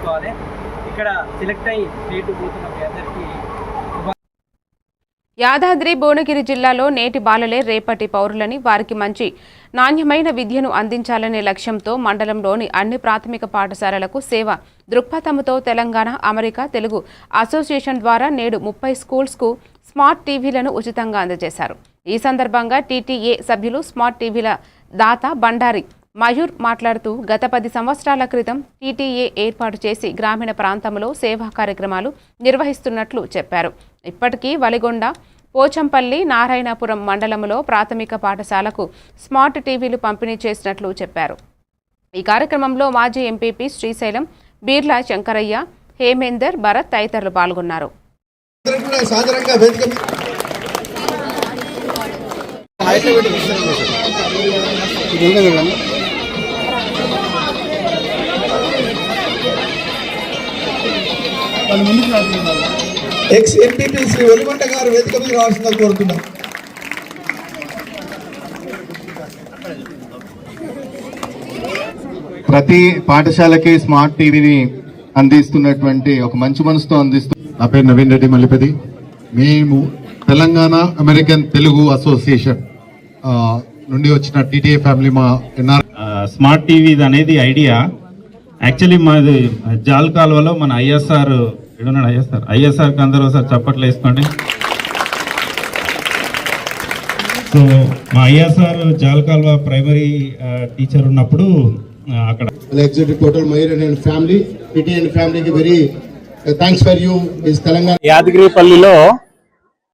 చేసుకోవాలి. ఇక్కడ సెలెక్ట్ అయ్యి స్టేట్ పోతున్న మీ అందరికీ. యాదాద్రి భువనగిరి జిల్లాలో నేటి బాలలే రేపటి పౌరులని, వారికి మంచి నాణ్యమైన విద్యను అందించాలనే లక్ష్యంతో మండలంలోని అన్ని ప్రాథమిక పాఠశాలలకు సేవ దృక్పథంతో తెలంగాణ అమెరికా తెలుగు అసోసియేషన్ ద్వారా నేడు 30 స్కూల్స్కు స్మార్ట్ టీవీలను ఉచితంగా అందజేశారు. ఈ సందర్భంగా టీటీఏ సభ్యులు స్మార్ట్ టీవీల దాత బండారి మయూర్ మాట్లాడుతూ గత 10 సంవత్సరాల క్రితం టీటీఏ ఏర్పాటు చేసి గ్రామీణ ప్రాంతంలో సేవా కార్యక్రమాలు నిర్వహిస్తున్నట్లు చెప్పారు. ఇప్పటికీ వలిగొండ, పోచంపల్లి, నారాయణపురం మండలంలో ప్రాథమిక పాఠశాలకు స్మార్ట్ టీవీలు పంపిణీ చేసినట్లు చెప్పారు. ఈ కార్యక్రమంలో మాజీ ఎంపీపీ శ్రీశైలం, బీర్లా శంకరయ్య, హేమేందర్, భరత్ తదితరులు పాల్గొన్నారు. ఎక్స్ ఎంపీపీ శ్రీ వెలుగొండ గారు వేదిక మీద రావాల్సిందని కోరుతున్నాం. ప్రతి పాఠశాలకి స్మార్ట్ టీవీని అందిస్తున్నటువంటి ఒక మంచి మనసుతో నా పేరు నవీన్ రెడ్డి మల్లిపతి. మేము తెలంగాణ అమెరికన్ తెలుగు అసోసియేషన్ నుండి వచ్చిన టీటీఏ ఫ్యామిలీ. మా స్మార్ట్ టీవీ అనేది ఐడియా యాక్చువల్లీ మాది జాల్ కాలువలో మన ఐఎస్ఆర్ ఐఎస్ఆర్కి అందరూ ఒకసారి చప్పట్లు వేసుకోండి. సో మా ఐఎస్ఆర్ జాల్ కాలువ ప్రైమరీ టీచర్ ఉన్నప్పుడు అక్కడ ఎగ్జిక్యూటివ్ టోటల్ మైర్ అండ్ ఫ్యామిలీ టీటీఏ ఫ్యామిలీకి very thanks for you is Telangana. యాదగిరిపల్లిలో